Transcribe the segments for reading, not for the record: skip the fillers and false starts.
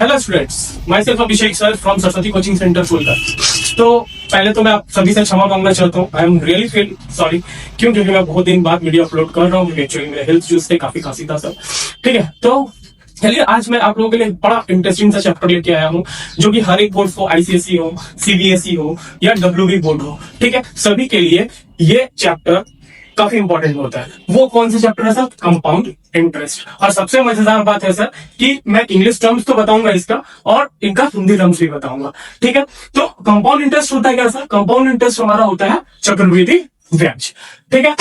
Hello students, my self Abhishek sir from Saraswati coaching centre phulka. तो पहले तो मैं आप सभी से क्षमा मांगना चाहता हूँ। I am really feel sorry, क्योंकि मैं बहुत दिन बाद वीडियो अपलोड कर रहा हूँ। एक्चुअली मेरे हेल्थ इश्यूज से काफी खांसी था सर। ठीक है, तो चलिए आज मैं आप लोगों के लिए बड़ा इंटरेस्टिंग सा चैप्टर लेके आया हूँ, जो कि हर एक बोर्ड को आईसीएसई हो, सीबीएसई हो या डब्ल्यूबी बोर्ड हो, ठीक है, सभी के लिए ये चैप्टर काफी इंपॉर्टेंट होता है। वो कौन सा चैप्टर है सर? Compound interest. और सबसे मजेदार बात है सर कि मैं इंग्लिश टर्म्स तो बताऊंगा इसका, और इनका हिंदी टर्म्स भी बताऊंगा। ठीक है, तो कंपाउंड इंटरेस्ट होता है क्या सर? कंपाउंड इंटरेस्ट हमारा होता है चक्रवृद्धि ब्याज। ठीक है,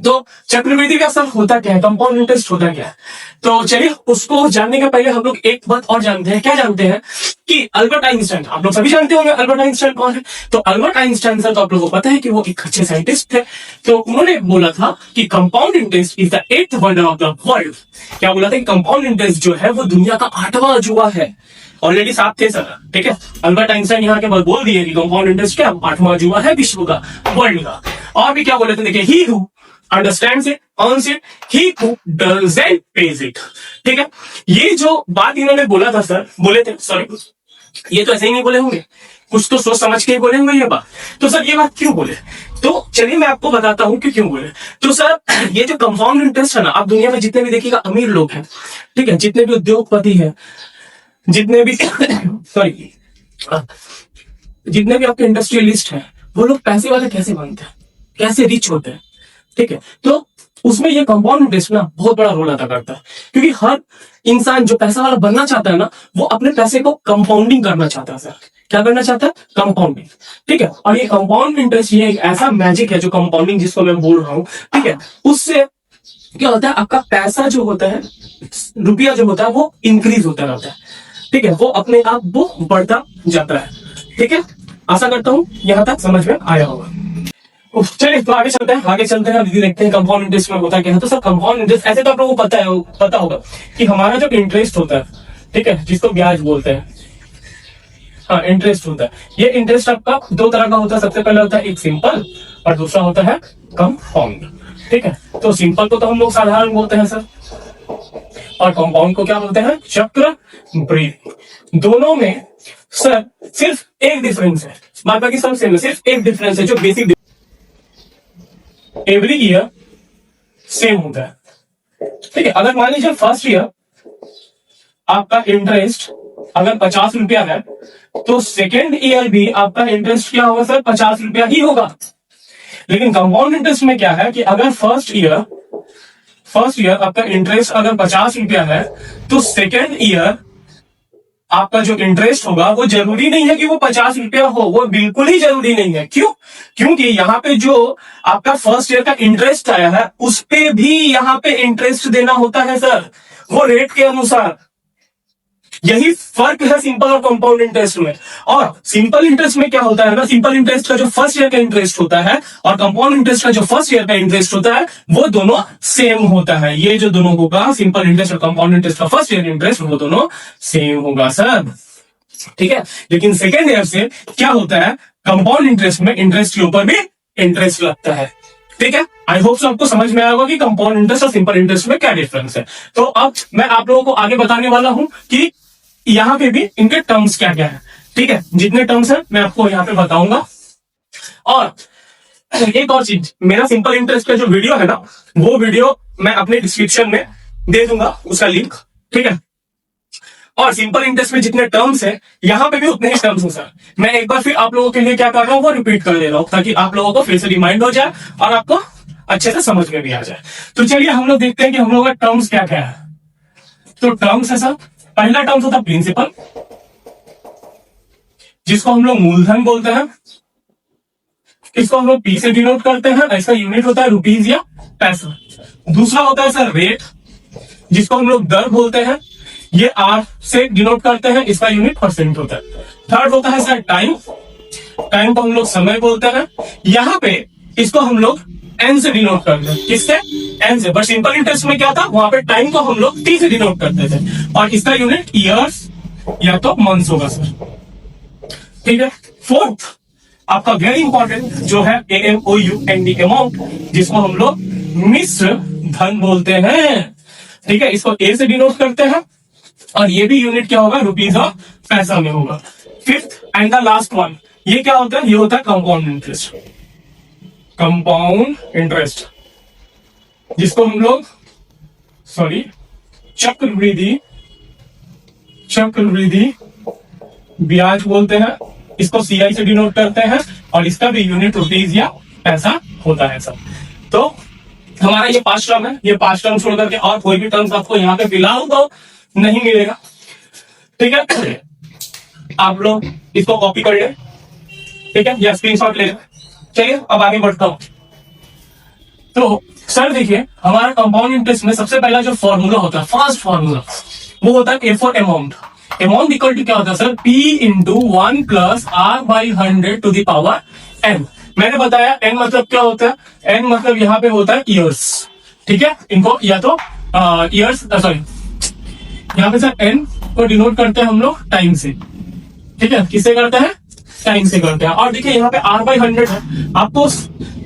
तो चक्रवृद्धि ब्याज सर होता क्या है, कंपाउंड इंटरेस्ट होता क्या है? तो चलिए उसको जानने के पहले हम लोग एक बात और जानते हैं। क्या जानते हैं कि अल्बर्ट आइंस्टाइन, आप लोग सभी जानते होंगे अल्बर्ट आइंस्टाइन कौन है। तो अल्बर्ट आइंस्टाइन सर तो आप लोगों को पता है कि वो एक अच्छे साइंटिस्ट थे। तो उन्होंने बोला था कि compound interest is the 8th wonder of the world. क्या बोला था? कंपाउंड इंटरेस्ट जो है वो दुनिया का 8वां अजूबा है। ऑलरेडी 7 थे सर। ठीक है, अल्बर्ट आइंस्टाइन यहाँ के बाद बोल दिए कि कंपाउंड इंटरेस्ट क्या 8वां अजूबा है विश्व का, वर्ल्ड का। और भी क्या बोले थे, देखिए, he who understands it, earns it, he who doesn't page it. ठीक है, ये जो बात इन्होंने बोला था सर, बोले थे, सॉरी, ये तो ऐसे ही नहीं बोले होंगे, कुछ तो सोच समझ के ही बोले होंगे ये बात। तो सर ये बात क्यों बोले? तो चलिए मैं आपको बताता हूं कि क्यों बोले। तो सर ये जो कंपाउंड इंटरेस्ट है ना, आप दुनिया में जितने भी देखिएगा अमीर लोग हैं, ठीक है, जितने भी उद्योगपति हैं, जितने भी सॉरी जितने भी आपके इंडस्ट्रियलिस्ट हैं, वो लोग पैसे वाले कैसे बनते हैं, कैसे रिच होते हैं। ठीक है, तो उसमें ये कंपाउंड इंटरेस्ट ना बहुत बड़ा रोल अदा करता है, क्योंकि हर इंसान जो पैसा वाला बनना चाहता है ना, वो अपने पैसे को कंपाउंडिंग करना चाहता है सर। क्या करना चाहता है? कंपाउंडिंग। ठीक है, और ये कंपाउंड इंटरेस्ट ये एक ऐसा मैजिक है जो कंपाउंडिंग जिसको मैं बोल रहा हूँ, ठीक है, उससे क्या होता है, आपका पैसा जो होता है, रुपया जो होता है, वो इंक्रीज होता रहता है। ठीक है, वो अपने आप वो बढ़ता जाता है। ठीक है, आशा करता हूं यहां तक समझ में आया होगा। चलिए तो आगे चलते हैं दीदी, देखते हैं कंपाउंड इंटरेस्ट में होता क्या है। तो सर कंपाउंड इंटरेस्ट ऐसे तो आप लोगों को पता होगा कि हमारा जो इंटरेस्ट होता है, ठीक है, जिसको ब्याज बोलते हैं, हाँ इंटरेस्ट होता है। ये इंटरेस्ट आपका 2 तरह का होता है। सबसे पहला होता है एक सिंपल और दूसरा होता है कंपाउंड। ठीक है, तो सिंपल को तो हम लोग साधारण बोलते हैं सर, और कंपाउंड को क्या बोलते हैं? चक्रवृद्धि। दोनों में सर सिर्फ एक डिफरेंस है, बाद बाकी सब सेम है, सिर्फ एक डिफरेंस है जो बेसिक एवरी ईयर सेम होता है। ठीक है, अगर मान लीजिए फर्स्ट ईयर आपका इंटरेस्ट अगर 50 रुपया है, तो सेकेंड ईयर भी आपका इंटरेस्ट क्या होगा सर? 50 रुपया ही होगा। लेकिन कंपाउंड इंटरेस्ट में क्या है कि अगर फर्स्ट ईयर आपका इंटरेस्ट अगर 50 रुपया है, तो सेकेंड ईयर आपका जो इंटरेस्ट होगा वो जरूरी नहीं है कि वो 50 रुपया हो, वो बिल्कुल ही जरूरी नहीं है। क्यों? क्योंकि यहाँ पे जो आपका फर्स्ट ईयर का इंटरेस्ट आया है, उस पे भी यहाँ पे इंटरेस्ट देना होता है सर, वो रेट के अनुसार। यही फर्क है सिंपल और कंपाउंड इंटरेस्ट में। और सिंपल इंटरेस्ट में क्या होता है ना, सिंपल इंटरेस्ट का जो फर्स्ट ईयर का इंटरेस्ट होता है और कंपाउंड इंटरेस्ट का जो फर्स्ट ईयर का इंटरेस्ट होता है, वो दोनों सेम होता है। ये जो दोनों होगा, सिंपल इंटरेस्ट और कंपाउंड इंटरेस्ट का फर्स्ट ईयर इंटरेस्ट, वो दोनों सेम होगा सर। ठीक है, लेकिन सेकेंड ईयर से क्या होता है, कंपाउंड इंटरेस्ट में इंटरेस्ट के ऊपर भी इंटरेस्ट लगता है। ठीक है, आई होप सो आपको समझ में आएगा कि कंपाउंड इंटरेस्ट और सिंपल इंटरेस्ट में क्या डिफरेंस है। तो अब मैं आप लोगों को आगे बताने वाला हूं कि यहाँ पे भी इनके टर्म्स क्या क्या है। ठीक है, जितने टर्म्स हैं मैं आपको यहाँ पे बताऊंगा। और एक और चीज, मेरा सिंपल इंटरेस्ट का जो वीडियो है ना, वो वीडियो मैं अपने डिस्क्रिप्शन में दे दूंगा उसका लिंक। ठीक है, और सिंपल इंटरेस्ट में जितने टर्म्स हैं, यहाँ पे भी उतने ही टर्म्स हैं सर। मैं एक बार फिर आप लोगों के लिए क्या कर रहा हूँ, वो रिपीट कर दे रहा हूँ, ताकि आप लोगों को फिर से रिमाइंड हो जाए और आपको अच्छे से समझ में भी आ जाए। तो चलिए हम लोग देखते हैं कि हम लोगों का टर्म्स क्या क्या है। तो टर्म्स है सर, पहला टर्म्स होता है प्रिंसिपल, जिसको हम लोग मूलधन बोलते हैं। इसको हम लोग पी से डिनोट करते हैं, इसका यूनिट होता है रुपीज या पैसा। दूसरा होता है सर रेट, जिसको हम लोग दर बोलते हैं, ये आर से डिनोट करते हैं, इसका यूनिट परसेंट होता है। थर्ड होता है सर टाइम, टाइम को हम लोग समय बोलते हैं। यहाँ पे इसको हम लोग एन से डिनोट करते हैं, किससे? एन से। बट सिंपल इंटरेस्ट में क्या था, वहां पे टाइम को हम लोग टी से डिनोट करते थे, और इसका यूनिट ईयर्स या तो मंथ्स होगा सर। ठीक है, फोर्थ आपका वेरी इंपॉर्टेंट जो है AMOUND अमाउंट, जिसको हम लोग मिश्र धन बोलते हैं। ठीक है, इसको ए से डिनोट करते हैं, और ये भी यूनिट क्या होगा, रुपीज और पैसा में होगा। Fifth and the last one, ये क्या होता है, ये होता है कंपाउंड इंटरेस्ट। कंपाउंड इंटरेस्ट जिसको हम लोग चक्रवृद्धि ब्याज बोलते हैं, इसको सीआई से डिनोट करते हैं, और इसका भी यूनिट रुपीज या पैसा होता है सब। तो हमारा ये 5 टर्म है, ये 5 टर्म छोड़ करके और कोई भी टर्म्स आपको यहाँ पे फिलहाल तो नहीं मिलेगा, ठीक है। आप लोग इसको कॉपी कर ले, ठीक है, या स्क्रीनशॉट ले ले। चलिए अब आगे बढ़ता हूं। तो सर देखिए, हमारा कंपाउंड इंटरेस्ट में सबसे पहला जो फॉर्मूला होता है, फर्स्ट फॉर्मूला, वो होता है A for amount. Amount equal to क्या होता है sir, P into 1 plus R/100 to the power n। मैंने बताया n मतलब क्या होता है, n मतलब यहाँ पे होता है ईयर्स, ठीक है। इनको या तो ईयर्स, यहाँ पे सर n को डिनोट करते हैं हम लोग टाइम से, ठीक है। किससे करते हैं, टाइम से करते हैं। और देखिए यहाँ पे R/100 है। आपको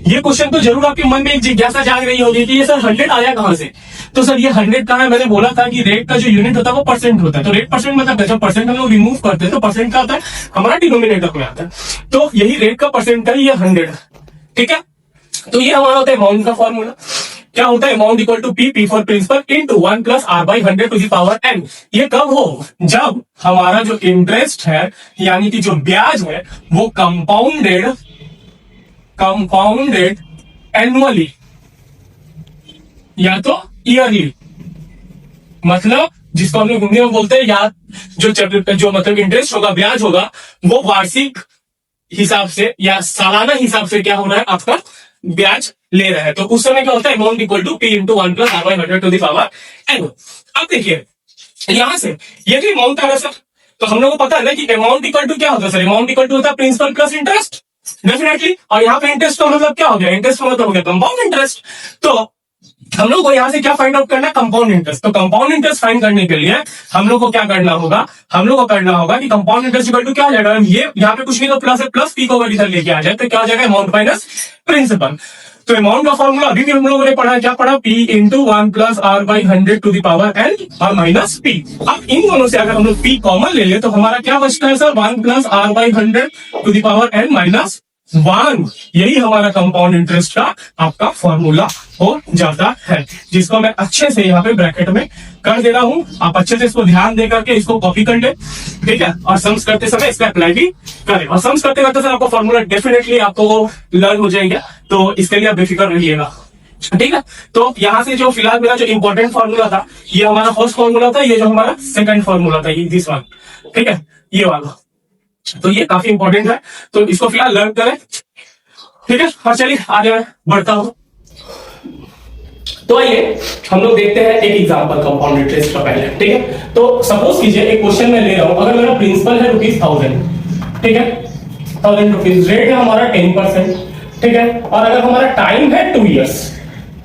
ये क्वेश्चन तो जरूर आपके मन में एक जिज्ञासा जाग रही होगी कि ये सर 100 आया कहां से। तो सर ये 100 कहां है, मैंने बोला था कि रेट का जो यूनिट होता है वो परसेंट होता है। तो रेट परसेंट मतलब जब परसेंट हम लोग रिमूव करते हैं तो परसेंट का आता है हमारा डिनोमिनेटर में आता है। तो यही रेट का परसेंट का ये 100, ठीक है। तो ये हमारा होता है अमाउंट का फॉर्मूला। क्या होता है, amount equal to P for principal into 1 plus R/100 to the power n। ये कब हो, जब हमारा जो इंटरेस्ट है यानी कि जो ब्याज है वो कंपाउंडेड एनुअली या तो ईयरली, मतलब जिसको हम लोग हिंदी में बोलते हैं, या जो मतलब इंटरेस्ट होगा, ब्याज होगा, वो वार्षिक हिसाब से या सालाना हिसाब से क्या हो रहा है, आपका ब्याज ले रहा है। तो उस समय क्या होता है, amount equal to P into 1 plus R/100 to the power n। अब देखिए यहां से ये जो अमाउंट आ रहा है सर, तो हम लोग को पता है ना कि अमाउंट इक्वल टू क्या होता है सर, अमाउंट इक्वल टू होता है प्रिंसिपल प्लस इंटरेस्ट, डेफिनेटली। और यहाँ पे इंटरेस्ट का मतलब क्या हो गया, इंटरेस्ट का मतलब हो गया कंपाउंड इंटरेस्ट। तो हम लोग को यहाँ से क्या फाइंड आउट करना है, कंपाउंड इंटरेस्ट। तो कंपाउंड इंटरेस्ट फाइंड करने के लिए हम लोग को क्या करना होगा, हम लोग को करना होगा कि कंपाउंड इंटरेस्ट इक्वल टू क्या हो जाएगा, ये यहाँ पे कुछ नहीं तो प्लस है, प्लस पी को अगर इधर लेके आ जाए तो क्या हो जाएगा, अमाउंट माइनस प्रिंसिपल। तो अमाउंट का फॉर्मूला अभी भी हम लोगों ने पढ़ा है, क्या पढ़ा, P into 1 plus R/100 to the power n और माइनस P। अब इन दोनों से अगर हम लोग P कॉमन ले ले तो हमारा क्या बचता है sir, 1 plus R/100 to the power n minus 1। यही हमारा कंपाउंड इंटरेस्ट का आपका फॉर्मूला हो जाता है, जिसको मैं अच्छे से यहाँ पे ब्रैकेट में कर दे रहा हूं। आप अच्छे से इसको ध्यान दे करके इसको कॉपी कर ले, ठीक है। और सम्स करते समय इसका अप्लाई भी करें, और सम्स करते करते सर आपको फॉर्मूला डेफिनेटली आपको लर्न हो जाएगा, तो इसके लिए आप बेफिक्र रहिएगा, ठीक है। तो यहाँ से जो फिलहाल मेरा जो इंपॉर्टेंट फॉर्मूला था, ये हमारा फर्स्ट फॉर्मूला था, ये जो हमारा सेकंड फॉर्मूला था, ये दिस वन, ठीक है, ये वाला। तो ये काफी इंपॉर्टेंट है, तो इसको फिलहाल लर्न करें, ठीक है। और चलिए आगे मैं बढ़ता हूं। तो आइए हम लोग देखते हैं एक एग्जांपल कंपाउंड इंटरेस्ट का पहले, ठीक है। तो सपोज कीजिए एक क्वेश्चन मैं ले रहा हूं, अगर मेरा प्रिंसिपल है ₹1000, ठीक है, 1000 रुपीज, रेट है हमारा 10%, ठीक है, और अगर हमारा टाइम है 2 इयर्स,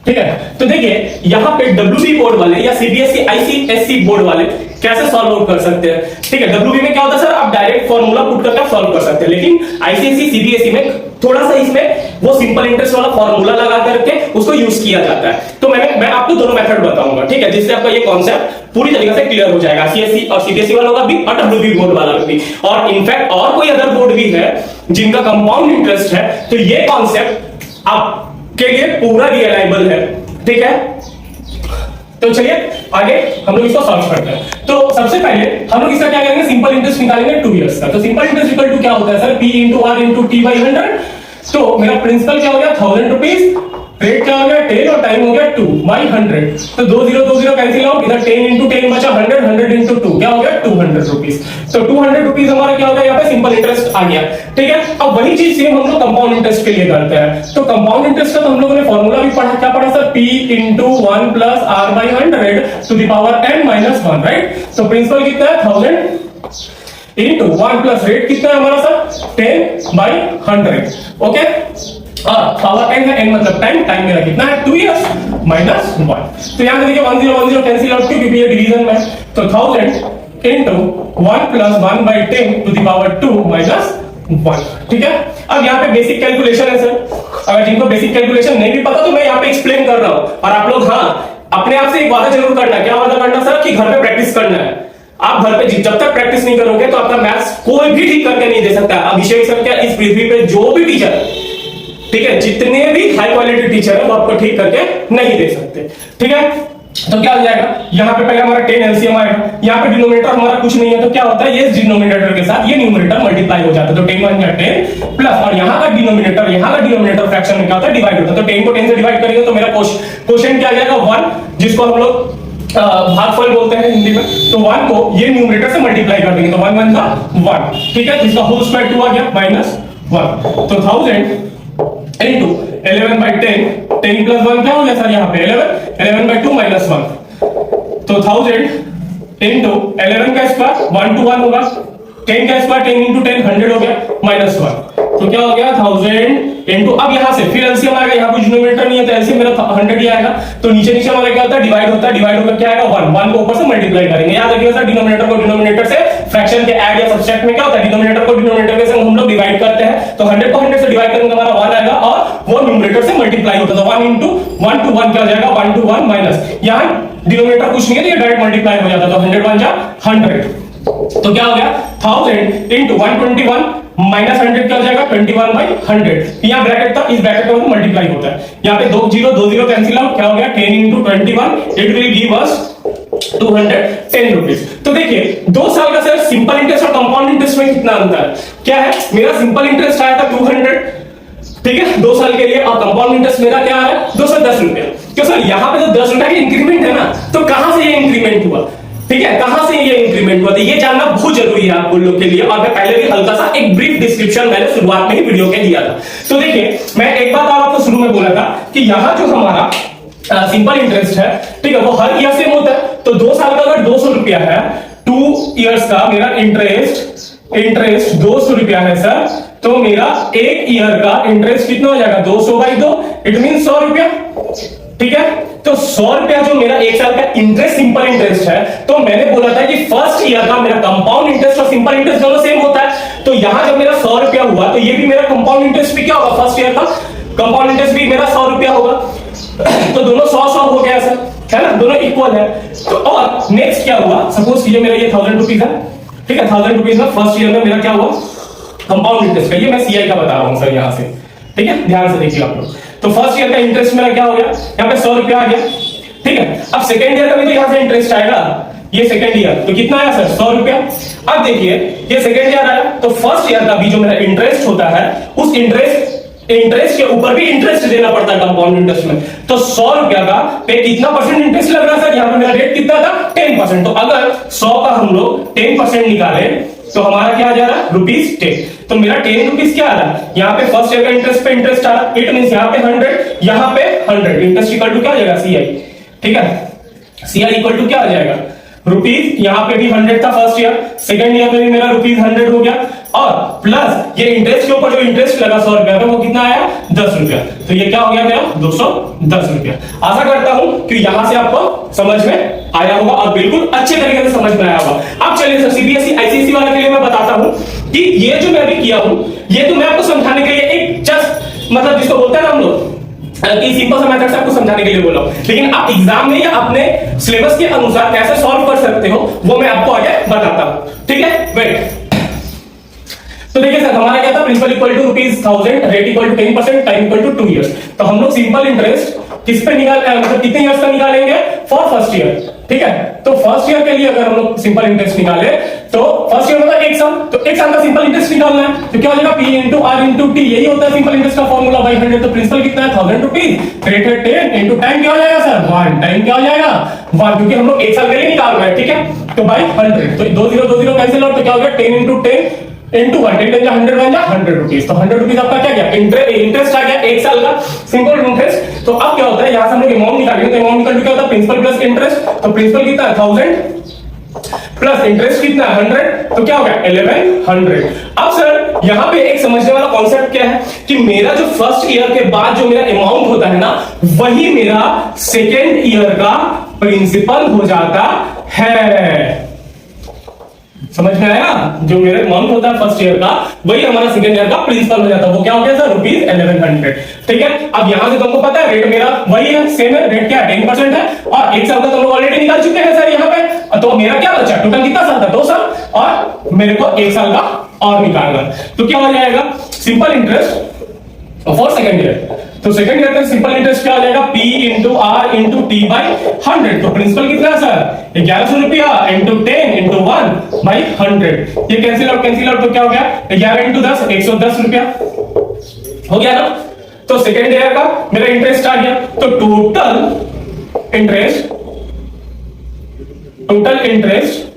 ठीक है। तो देखिए यहाँ पे WB बोर्ड वाले या CBSE ICSE बोर्ड वाले कैसे सॉल्व आउट कर सकते हैं, ठीक है। WB में क्या होता है सर, आप डायरेक्ट फॉर्मूला पुट करके सॉल्व कर सकते हैं, लेकिन ICSE CBSE में थोड़ा सा इसमें वो सिंपल इंटरेस्ट वाला फॉर्मूला लगा करके उसको यूज किया जाता है। तो मैं आपको दोनों मेथड बताऊंगा, ठीक है, जिससे आपका ये कॉन्सेप्ट पूरी तरीके से क्लियर हो जाएगा, ICSE और CBSE वालों का भी और WB बोर्ड वाला भी। और इनफैक्ट और कोई अदर बोर्ड भी है जिनका कंपाउंड इंटरेस्ट है, तो ये कॉन्सेप्ट आपके लिए पूरा रियलाइबल है, ठीक है। तो चलिए आगे हम लोग इसको सॉल्व करते हैं। तो सबसे पहले हम लोग इसका क्या करेंगे, सिंपल इंटरेस्ट निकालेंगे 2 इयर्स का। तो सिंपल इंटरेस्ट इक्वल टू क्या होता है sir, P into R into T/100। तो मेरा प्रिंसिपल क्या हो गया 1000 रुपीज, रेट क्या हो गया 10 और टाइम हो गया 2/100। तो 2 0 कैंसिल आउट, इधर 10 इंटू 10 बचा 100, 100 इंटू 2 क्या हो गया 200 रुपीज। तो 200 रुपीज हमारा क्या हो गया, यहाँ पे सिंपल इंटरेस्ट आ गया, ठीक है। अब वही चीज सेम हम लोग कंपाउंड इंटरेस्ट के लिए करते हैं। तो कंपाउंड इंटरेस्ट का तो हम लोगों ने फॉर्मूला भी पढ़ा, क्या पढ़ा sir, P into 1 plus R/100 to the power n minus 1, right. तो प्रिंसिपल कितना है 1000 इंटू 1 प्लस रेट कितना है हमारा सर 10/100, ओके। और पावर n है, n मतलब टाइम, टाइम मेरा कितना है 2 इयर्स माइनस 1। तो यहां पे देखिए 10 10 कैंसिल आउट, क्यों, क्योंकि ये डिवीजन में। तो 1000 into 1 plus 1/10 to the power 2 minus 1, ठीक है। अब यहाँ पे बेसिक कैलकुलेशन है सर, अगर जिनको बेसिक कैलकुलेशन नहीं भी पता तो मैं यहाँ पे एक्सप्लेन कर रहा हूं, और आप लोग हाँ अपने आप से एक वादा जरूर करना है। क्या वादा करना सर, कि घर पे प्रैक्टिस करना है, आप घर पे जब तक प्रैक्टिस नहीं करोगे तो आपका मैथ्स कोई भी ठीक करके नहीं दे सकता। अभिषेक सर क्या, इस पृथ्वी पे जो भी टीचर, ठीक है, जितने भी हाई क्वालिटी टीचर है वो आपको ठीक करके नहीं दे सकते। ठीक है, तो क्या हो जाएगा, यहाँ पे पहले हमारा 10 एलसीएम आएगा, यहाँ पे डिनोमिनेटर हमारा कुछ नहीं है, तो क्या होता है, ये डिनोमिनेटर के साथ ये न्यूमरेटर मल्टीप्लाई हो जाता है, तो 10 1 10 प्लस, और यहाँ का डिनोमिनेटर फ्रैक्शन में क्या होता है, डिवाइड होता है, तो 10 को 10 से डिवाइड करेंगे तो मेरा क्वेश्चन क्या आ जाएगा 1, जिसको हम लोग भागफल बोलते हैं हिंदी में, तो 1 को ये न्यूमरेटर से मल्टीप्लाई कर देंगे, तो 1 1 का 1, ठीक है, तो इसका होल स्क्वायर 2 आ गया -1, तो 1000 into 11 by 10, 10 plus 1 क्या हो गया सर यहाँ पे 11 by 2 minus 1, तो 1000 into 11 का स्क्वायर 1 to 1 होगा, 10 का स्क्वायर 10 into 10 100 हो गया -1, तो क्या हो गया 1000 into, अब यहाँ से फिर एलसीएम आएगा, यहाँ कुछ डिनोमिनेटर नहीं है तो एलसीएम मेरा 100 ही आएगा, तो नीचे नीचे हमारा क्या होता है, डिवाइड होता है, डिवाइड होकर क्या आएगा 1 को ऊपर से मल्टीप्लाई करेंगे। याद रखिएगा सर, डिनोमिनेटर को डिनोमिनेटर से, फ्रैक्शन के ऐड या सब्ट्रैक्ट में क्या होता है, डिनोमिनेटर को डिनोमिनेटर से हम लोग डिवाइड करते हैं, तो 100 को 100 से डिवाइड करेंगे हमारा 1 आएगा, और वो न्यूमरेटर से मल्टीप्लाई होता है, तो 1 into 1 to 1 क्या हो जाएगा 1 to 1 माइनस, यहाँ डिनोमिनेटर कुछ नहीं है तो ये डायरेक्ट मल्टीप्लाई हो जाता है, तो 100 1 जा 100, तो क्या हो गया 1000 into 121 माइनस 100 क्या हो जाएगा 21 by 100, यहाँ ब्रैकेट था, इस ब्रैकेट में मल्टीप्लाई होता है, यहाँ पे 2 0 कैंसिल आउट, क्या हो गया 10 into 21, it will give us 210 rupees. तो देखिए 2 साल का सर सिंपल इंटरेस्ट और कंपाउंड इंटरेस्ट में कितना अंतर है, क्या है, मेरा सिंपल इंटरेस्ट आया था 200, ठीक है 2 साल के लिए, और कंपाउंड इंटरेस्ट मेरा क्या है 210 रुपया। क्यों सर, यहाँ पे तो 10 रुपया की इंक्रीमेंट है ना, तो कहां से ये इंक्रीमेंट हुआ, ठीक है, कहां से ये इंक्रीमेंट हुआ, तो ये जानना बहुत जरूरी है आप लोग के लिए, और मैं पहले भी हल्का सा एक ब्रीफ डिस्क्रिप्शन मैंने शुरुआत में ही वीडियो के दिया था। तो देखिए मैं एक बात आपको शुरू में बोला था कि यहाँ जो हमारा सिंपल इंटरेस्ट है, ठीक है, वो हर ईयर सेम होता है, तो 2 साल का अगर 200 रुपया है, 2 इयर्स का मेरा इंटरेस्ट 200 रुपया है सर, तो मेरा 1 ईयर का इंटरेस्ट कितना हो जाएगा 200 by 2, इट मीन 100 रुपया, ठीक है, तो 100 रुपया जो मेरा 1 साल का इंटरेस्ट सिंपल इंटरेस्ट है, तो मैंने बोला था कि फर्स्ट ईयर का मेरा कंपाउंड इंटरेस्ट और सिंपल इंटरेस्ट दोनों सेम होता है, तो यहां जब मेरा 100 रुपया हुआ तो ये भी मेरा कंपाउंड इंटरेस्ट भी क्या होगा, फर्स्ट ईयर का कंपाउंड इंटरेस्ट भी मेरा 100 रुपया होगा, तो दोनों 100 हो गया सर, है ना, दोनों इक्वल है। तो और नेक्स्ट क्या हुआ, सपोज कीजिए मेरा ये 1000 रुपीज है, ठीक है, 1000 रुपीज में फर्स्ट ईयर में मेरा क्या हुआ कंपाउंड इंटरेस्ट का, ये मैं सीआई का बता रहा हूं सर यहाँ से, ठीक है, ध्यान से देखिए आप लोग, तो फर्स्ट ईयर का इंटरेस्ट मेरा क्या हो गया, यहाँ पे 100 रुपया आ गया, ठीक है, अब सेकेंड ईयर का भी तो यहाँ से इंटरेस्ट आएगा, ये सेकेंड ईयर तो कितना आया सर 100 रुपया। अब देखिए ये सेकेंड ईयर आया, तो फर्स्ट ईयर का भी जो मेरा इंटरेस्ट होता है, उस इंटरेस्ट के ऊपर भी इंटरेस्ट देना पड़ता है कंपाउंड इंटरेस्ट में, तो 100 रुपया का पे कितना परसेंट इंटरेस्ट लग रहा है सर, यहाँ पे मेरा रेट कितना था 10%, तो अगर 100 का हम लोग 10% निकाले तो हमारा क्या आ जा रहा है ₹10, तो मेरा 10 रुपीज क्या आ रहा है, यहाँ पे फर्स्ट ईयर का इंटरेस्ट पे इंटरेस्ट आ रहा है, इट मींस यहाँ पे 100, यहाँ पे 100, इंटरेस्ट इक्वल टू क्या आ जाएगा सीआई, ठीक है, सीआई इक्वल टू क्या आ जाएगा रुपीज, यहाँ पे भी 100 था फर्स्ट ईयर, सेकंड ईयर में भी मेरा ₹100 हो गया, और प्लस ये इंटरेस्ट के ऊपर जो इंटरेस्ट लगा 100 रुपया का वो कितना आया 10 रुपया, तो ये क्या हो गया मेरा 210 रुपया। आशा करता हूं कि यहां से आपको समझ में आया होगा और बिल्कुल अच्छे तरीके से समझ में आया होगा। अब चलिए सर सीबीएसई आईसीएसई वाले के लिए मैं बताता हूं कि ये जो मैं अभी किया हूं, ये तो मैं आपको समझाने के लिए एक जस्ट मतलब जिसको बोलते हैं ना हम लोग कि सिंपल सा मेथड से आपको समझाने के लिए बोला हूं, लेकिन आप एग्जाम में या अपने सिलेबस के अनुसार कैसे सॉल्व कर सकते हो वो मैं आपको आगे बताता हूं, ठीक है। वेट, तो देखिए सर हमारा क्या था, principal equal to ₹1000, rate equal to 10%, time equal to 2 years, तो हम लोग सिंपल इंटरेस्ट किस पे मतलब कितने इयर्स का निकालेंगे फॉर फर्स्ट ईयर, ठीक है, तो फर्स्ट ईयर के लिए अगर हम लोग सिंपल इंटरेस्ट निकाले तो फर्स्ट ईयर मतलब 1 साल, तो 1 साल का सिंपल इंटरेस्ट निकालना है, तो क्या हो जाएगा P into R into T, यही होता है सिंपल इंटरेस्ट का फॉर्मूला बाय 100, तो प्रिंसिपल कितना है 1000 रुपीज, रेट है 10 into टाइम क्या हो जाएगा सर 1, टाइम क्या हो जाएगा 1, क्योंकि हम लोग 1 साल के लिए निकाल रहे हैं, ठीक है, तो बाय 100, तो 2 0 कैंसिल आउट, तो क्या हो गया 10 into 10 into 1, 10 100 रुपीज, तो 100 रुपीज आपका क्या गया इंटरेस्ट आ गया 1 साल का सिंपल इंटरेस्ट। तो अब क्या होता है, यहां से हम लोग अमाउंट निकालेंगे, तो अमाउंट निकल क्या होता है प्रिंसिपल प्लस इंटरेस्ट, तो प्रिंसिपल कितना है 1000 प्लस इंटरेस्ट कितना है 100, तो क्या हो गया 1100। अब सर यहाँ पे एक समझने वाला कॉन्सेप्ट क्या है कि मेरा जो फर्स्ट ईयर के बाद जो मेरा अमाउंट होता है ना, वही मेरा सेकेंड ईयर का प्रिंसिपल हो जाता है, समझ में आया, जो मेरा अमाउंट होता है फर्स्ट ईयर का वही हमारा सेकंड ईयर का प्रिंसिपल हो जाता है, वो क्या हो गया सर ₹1100, ठीक है। अब यहां से तुमको पता है रेट मेरा वही है, सेम है, रेट क्या है 10% है, और 1 साल का तुम लोग ऑलरेडी निकाल चुके हैं सर यहाँ पे, तो तो मेरा क्या बचा, टोटल कितना साल था, 2 साल, और मेरे को 1 साल का और निकालना। तो क्या हो जाएगा, simple interest for second year. तो सेकंड ईयर का सिंपल इंटरेस्ट क्या हो जाएगा, P into R into T by 100। तो प्रिंसिपल कितना है सर, 1100 रुपया इंटू 10 इंटू 1 बाई 100। ये कैंसिल आउट तो क्या हो गया, 11 इंटू 10 110 रुपया हो गया ना। तो सेकंड ईयर का मेरा इंटरेस्ट आ गया। तो टोटल इंटरेस्ट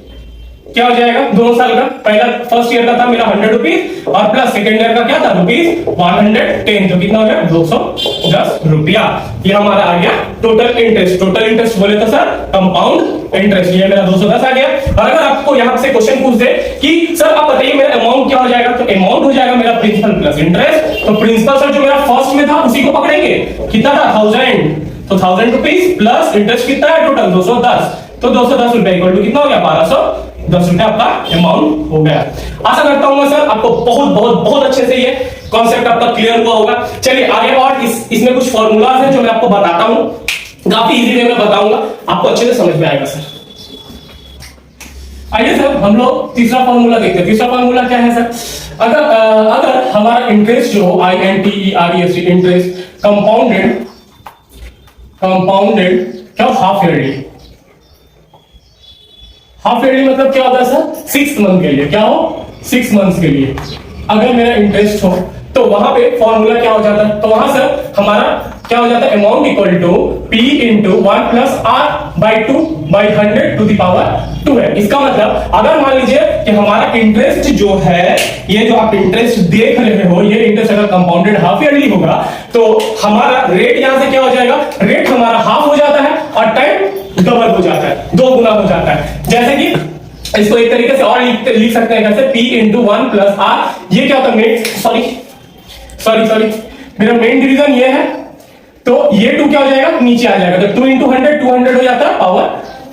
क्या हो जाएगा, 2 साल का, पहला फर्स्ट ईयर का था मेरा 100 रुपीज और प्लस सेकंड ईयर का क्या था रुपीज 110। तो कितना हो गया 210 रुपया। ये हमारा आ गया टोटल इंटरेस्ट। टोटल इंटरेस्ट बोले तो सर कंपाउंड इंटरेस्ट, ये मेरा 210 आ गया। और अगर आपको यहां से क्वेश्चन पूछ दे कि सर आप बताइए मेरा अमाउंट क्या हो जाएगा, तो अमाउंट हो जाएगा मेरा प्रिंसिपल प्लस इंटरेस्ट। तो प्रिंसिपल सर जो मेरा फर्स्ट में था उसी को पकड़ेंगे, कितना था 1000, तो 1000 रुपीज प्लस इंटरेस्ट कितना है टोटल 210। तो 210 रुपए इक्वल टू कितना हो गया 1210 रुपए आपका अमाउंट हो गया। आशा करता हूं मैं सर आपको बहुत बहुत बहुत अच्छे से ये कॉन्सेप्ट आपका क्लियर हुआ होगा। चलिए आगे, और इसमें कुछ फॉर्मूलाज हैं जो मैं आपको बताता हूं, काफी इजी वे में बताऊंगा, आपको अच्छे से समझ में आएगा सर। आइए सर हम लोग तीसरा फॉर्मूला देखते हैं। तीसरा फॉर्मूला क्या है सर, अगर हमारा इंटरेस्ट जो INTEREST इंटरेस्ट कंपाउंडेड क्या हाफ ईयरली, हाफ ईयरली मतलब क्या होता है सर 6 मंथ के लिए, क्या हो 6 मंथ्स के लिए अगर मेरा इंटरेस्ट हो, तो वहां पे फॉर्मूला क्या हो जाता है, तो वहां सर हमारा क्या हो जाता है, amount equal to P into 1 plus R by 2 by 100 to the power 2 है। इसका मतलब अगर मान लीजिए कि हमारा इंटरेस्ट जो है, ये जो आप इंटरेस्ट देख रहे हो, ये इंटरेस्ट अगर कंपाउंडेड हाफ ईयरली होगा तो हमारा रेट यहां से क्या हो जाएगा, रेट हमारा हाफ हो जाता है और टाइम डबल हो जाता है, 2 गुना हो जाता है। जैसे कि इसको एक तरीके से और लिख सकते हैं कैसे, P इंटू 1 प्लस R। ये क्या होता है, सॉरी मेरा मेन डिवीजन ये है, तो ये 2 क्या हो जाएगा नीचे आ जाएगा, तो 2 इंटू 100 200 हो जाता है पावर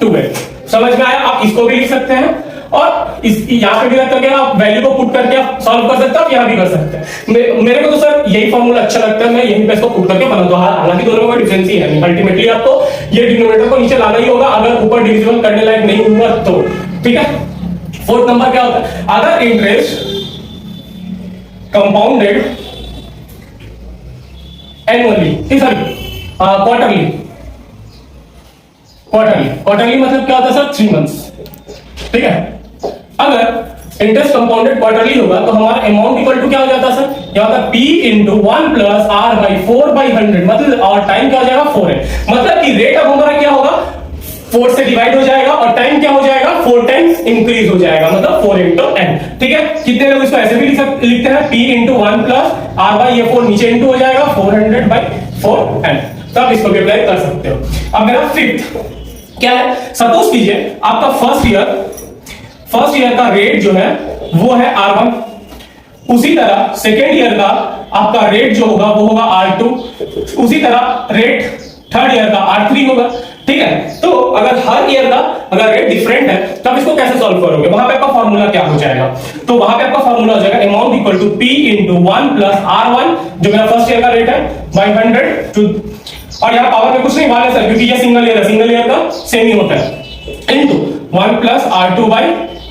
2 है। समझ में आया, आप इसको भी लिख सकते हैं और इस यहां पे भी रख करके आप वैल्यू को पुट करके आप सॉल्व कर सकते हो, आप यहां भी कर सकते हैं। मेरे को तो सर यही फॉर्मूला अच्छा लगता है, मैं यहीं पे इसको पुट करके बना दूं। हालांकि दोनों में डिफरेंस ही है, अल्टीमेटली आपको ये डिनोमिनेटर को नीचे लाना ही होगा अगर ऊपर डिविजिबल करने लायक नहीं हुआ तो, ठीक है। फोर्थ नंबर क्या होता है, अगर interest compounded annually, sorry quarterly मतलब क्या होता है सर 3 मंथ्स, ठीक है। अगर इंटरेस्ट कंपाउंडेड क्वार्टरली होगा तो हमारा अमाउंट इक्वल टू क्या हो जाता है सर, क्या होता है P into 1 plus R by 4 by 100, मतलब और टाइम क्या हो जाएगा 4 है, मतलब कि रेट अब हमारा क्या होगा 4 से डिवाइड हो जाएगा और टाइम क्या हो जाएगा 4 टाइम्स इंक्रीज हो जाएगा, मतलब 4 इंटू n, ठीक है। कितने लोग इसको ऐसे भी लिखते हैं, P into 1 plus R by ये 4 नीचे इंटू हो जाएगा 400 बाई 4n, तो आप इसको भी अप्लाई कर सकते हो। अब मेरा फिफ्थ क्या है, सपोज कीजिए आपका फर्स्ट ईयर का रेट जो है वो है R1, उसी तरह सेकेंड ईयर का आपका रेट जो होगा वो होगा R2, उसी तरह रेट थर्ड ईयर का R3 होगा, ठीक है। तो अगर हर ईयर का अगर रेट डिफरेंट है तो आप इसको कैसे सॉल्व करोगे, वहां पे आपका फॉर्मूला क्या हो जाएगा, तो वहां पे आपका फॉर्मूला हो जाएगा amount equal to P into 1 plus R1 जो मेरा फर्स्ट ईयर का रेट है बाई 100 टू, और यहाँ पावर में कुछ नहीं वाले सर क्योंकि ये सिंगल ईयर है, सिंगल ईयर का सेम ही होता है, इनटू 1 प्लस R2 बाई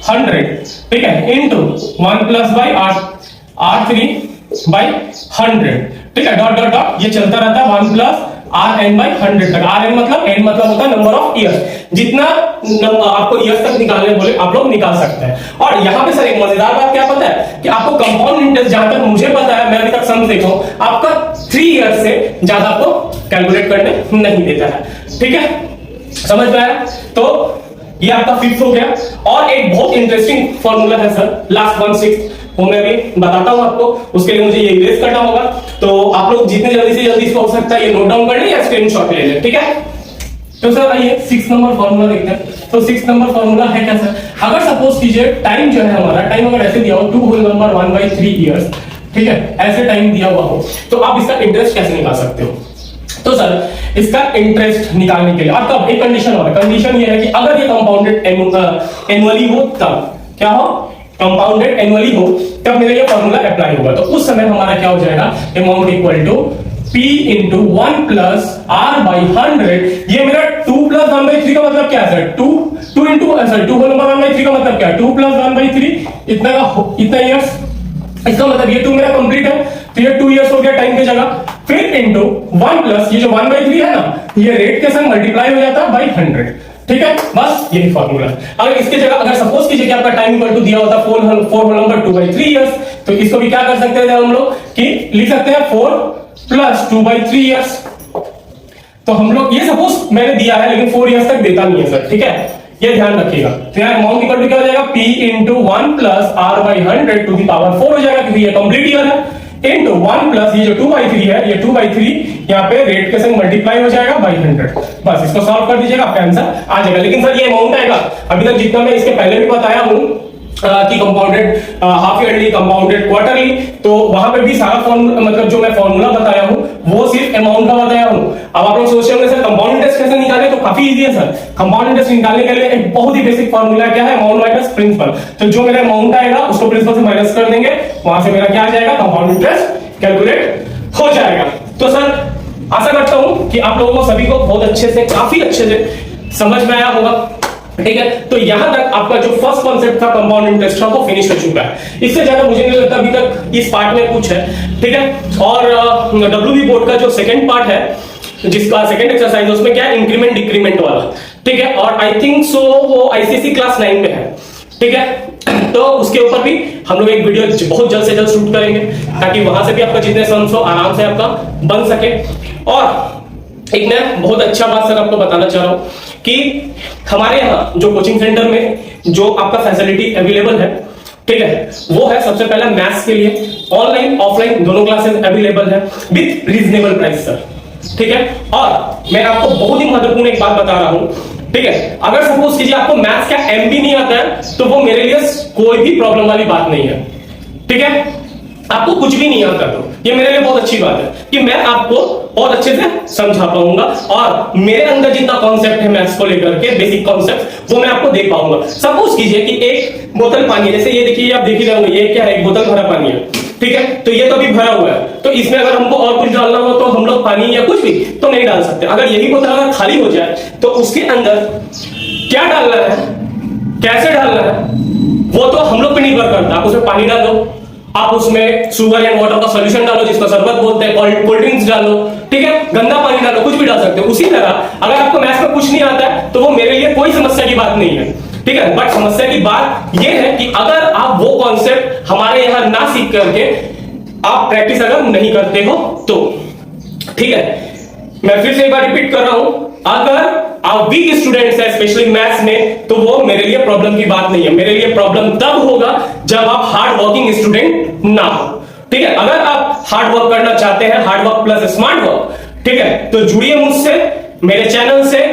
100, ठीक है, into 1 plus by R3 by 100, ठीक है, डॉट डॉट डॉट ये चलता रहता है 1 प्लस Rn बाई 100 तक। Rn मतलब n मतलब होता है नंबर ऑफ ईयर्स, जितना आपको ईयर्स तक निकालने बोले आप लोग निकाल सकते हैं। और यहाँ पे सर एक मजेदार बात क्या पता है कि आपको कंपाउंड इंटरेस्ट जहां तक मुझे पता है, मैं अभी तक समझ देखा हूं, आपका 3 ईयर्स से ज्यादा आपको कैलकुलेट करने नहीं देता है, ठीक है, समझ में आया। तो ये आपका फिफ्थ हो गया। और एक बहुत इंटरेस्टिंग फॉर्मूला है सर, लास्ट 1/6 वो मैं भी बताता हूं आपको, उसके लिए मुझे ये इरेज करना होगा, तो आप लोग जितने जल्दी से जल्दी इसको हो सकता है ये नोट डाउन कर ले या स्क्रीनशॉट ले ले, ठीक है। तो सर आइए 6 नंबर फॉर्मूला देखते हैं। तो 6 नंबर फॉर्मूला है क्या सर, अगर सपोज कीजिए टाइम जो है हमारा, टाइम अगर ऐसे दिया हो 2 होल नंबर 1/3 ईयर्स, ठीक है, ऐसे टाइम दिया हुआ हो, तो आप इसका इंटरेस्ट कैसे निकाल सकते हो। तो सर इसका इंटरेस्ट निकालने के लिए आपका एक कंडीशन और कंडीशन ये है कि अगर ये कंपाउंडेड एनुअली हो, तब क्या हो, कंपाउंडेड एनुअली हो तब मेरा ये फॉर्मूला अप्लाई होगा। तो उस समय हमारा क्या हो जाएगा, amount equal to P into 1 plus R by 100, ये मेरा 2 प्लस 1/3 का मतलब क्या है sir? 2 into sorry 2 whole number 1/3 का मतलब क्या है? 2 प्लस 1/3 इतना ईयर्स। इसका मतलब ये 2 मेरा कंप्लीट है, तो ये 2 ईयर्स हो गया टाइम की जगह। फिर इंटू 1 प्लस ये जो 1/3 है ना, ये रेट के संग मल्टीप्लाई हो जाता है बाई 100। ठीक है, बस यही फॉर्मूला। अगर इसके जगह अगर सपोज कीजिए कि आपका टाइम इक्वल टू दिया होता 4 होल नंबर 2/3 ईयर्स, तो इसको भी क्या कर सकते थे हम लोग कि लिख सकते हैं 4 प्लस 2/3 ईयर्स। तो हम लोग ये सपोज मैंने दिया है, लेकिन 4 ईयर्स तक देता नहीं है सर। ठीक है, ये ध्यान रखिएगा। तो यहाँ अमाउंट इक्वल टू क्या हो जाएगा? P into 1 plus R by 100 to the power 4 हो जाएगा, क्योंकि ये कंप्लीट ईयर है। इंटू 1 प्लस ये जो 2/3 है, ये 2/3 यहाँ पे रेट के संग मल्टीप्लाई हो जाएगा बाई 100। बस इसको सॉल्व कर दीजिएगा, आपका आंसर आ जाएगा। लेकिन सर ये अमाउंट आएगा, अभी तक जितना मैं इसके पहले भी बताया हूँ कि compounded half yearly, compounded quarterly, तो वहां पे भी सारा फॉर्मूला मतलब जो मैं फॉर्मूला बताया हूँ वो सिर्फ अमाउंट का बताया हूँ। अब आप लोग सोच रहे होंगे सर कंपाउंड इंटरेस्ट कैसे निकाले, तो काफी इजी है सर। कंपाउंड इंटरेस्ट निकालने के लिए एक बहुत ही बेसिक फॉर्मूला क्या है? Amount minus principal. तो जो मेरा अमाउंट आएगा उसको प्रिंसिपल से माइनस कर देंगे, वहां से मेरा क्या आ जाएगा? कंपाउंड इंटरेस्ट कैलकुलेट हो जाएगा। तो सर आशा करता हूं कि आप लोगों को सभी को बहुत अच्छे से, काफी अच्छे से समझ में आया होगा। ठीक है, तो यहां तक आपका जो फर्स्ट कॉन्सेप्ट था कंपाउंड इंटरेस्ट का वो फिनिश हो चुका है। इससे ज्यादा मुझे नहीं लगता अभी तक इस पार्ट में कुछ है। ठीक है, और डब्ल्यूबी बोर्ड का जो सेकंड पार्ट है, जिसका सेकंड एक्सरसाइज है, उसमें क्या है? इंक्रीमेंट डिक्रीमेंट वाला। ठीक है, और आई थिंक सो वो आईसीएसई क्लास 9 में है। ठीक है, तो उसके ऊपर भी हम लोग एक वीडियो बहुत जल्द से जल्द शूट करेंगे, ताकि वहां से भी आपका जितने सम्स हो आराम से आपका बन सके। और एक मैं बहुत अच्छा बात सर आपको बताना चाह रहा हूं कि हमारे यहाँ जो कोचिंग सेंटर में जो आपका फैसिलिटी अवेलेबल है, ठीक है, वो है सबसे पहला मैथ्स के लिए ऑनलाइन ऑफलाइन दोनों क्लासेस अवेलेबल है विद रीजनेबल प्राइस सर। ठीक है, और मैं आपको बहुत ही महत्वपूर्ण एक बात बता रहा हूं। ठीक है, अगर सपोज कीजिए आपको मैथ्स का एम भी नहीं आता है, तो वो मेरे लिए कोई भी प्रॉब्लम वाली बात नहीं है। ठीक है, आपको कुछ भी नहीं आता तो ये मेरे लिए बहुत अच्छी बात है कि मैं आपको बहुत अच्छे से समझा पाऊंगा, और मेरे अंदर जितना कॉन्सेप्ट है मैथ्स को लेकर के बेसिक कॉन्सेप्ट, वो मैं आपको दे पाऊंगा। सपोज कीजिए कि एक बोतल पानी, जैसे ये देखिए, आप देख ही रहे होंगे, ये क्या है? एक बोतल भरा पानी है। ठीक है, तो ये तो अभी भरा हुआ है, तो इसमें अगर हमको और कुछ डालना हो तो हम लोग पानी या कुछ भी तो नहीं डाल सकते। अगर यही बोतल अगर खाली हो जाए तो उसके अंदर क्या डालना है, कैसे डालना है, वो तो हम लोग पे निर्भर करता है। आप उसमें पानी डालो, आप उसमें शुगर एंड वाटर का सॉल्यूशन डालो, जिसको शरबत बोलते हैं, कोल्ड ड्रिंक्स डालो, ठीक है, गंदा पानी डालो, कुछ भी डाल सकते हो। उसी तरह अगर आपको मैथ्स में कुछ नहीं आता है तो वो मेरे लिए कोई समस्या की बात नहीं है। ठीक है, बट समस्या की बात ये है कि अगर आप वो कॉन्सेप्ट हमारे यहां ना सीख करके आप प्रैक्टिस अगर नहीं करते हो तो। ठीक है, मैं फिर से एक बार रिपीट कर रहा हूं, अगर आप वीक स्टूडेंट्स हैं स्पेशली मैथ्स में, तो वो मेरे लिए प्रॉब्लम की बात नहीं है। मेरे लिए प्रॉब्लम तब होगा जब आप हार्ड वर्किंग स्टूडेंट ना हो। ठीक है, अगर आप हार्ड वर्क करना चाहते हैं, hard work plus smart work, ठीक है, तो जुड़िए मुझसे, मेरे चैनल से,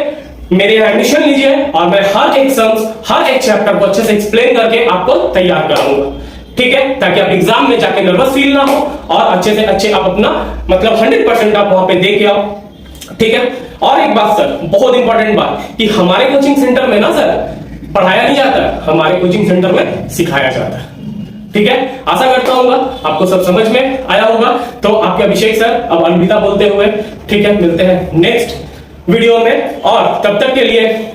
मेरे एडमिशन लीजिए, और मैं हर एक सम्स, हर एक चैप्टर को अच्छे से एक्सप्लेन करके आपको तैयार कराऊंगा। ठीक है, ताकि आप एग्जाम में जाके नर्वस फील ना हो, और अच्छे से अच्छे आप अपना मतलब 100% आप वहां पे दे के आओ। ठीक है, और एक बात सर, बहुत इंपॉर्टेंट बात, कि हमारे कोचिंग सेंटर में ना सर पढ़ाया नहीं जाता, हमारे कोचिंग सेंटर में सिखाया जाता है। ठीक है, आशा करता हूँ आपको सब समझ में आया होगा। तो आपके अभिषेक सर अब अलविदा बोलते हुए, ठीक है, मिलते हैं नेक्स्ट वीडियो में, और तब तक के लिए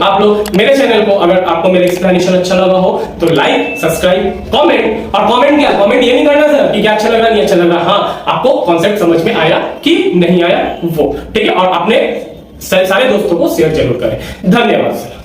आप लोग मेरे चैनल को, अगर आपको मेरा एक्सप्लेनेशन अच्छा लगा हो तो लाइक, सब्सक्राइब, कमेंट। और कमेंट क्या, कमेंट ये नहीं करना सर कि क्या अच्छा लगा नहीं अच्छा लगा, हाँ आपको कॉन्सेप्ट समझ में आया कि नहीं आया वो। ठीक है, और अपने सारे दोस्तों को शेयर जरूर करें। धन्यवाद सर।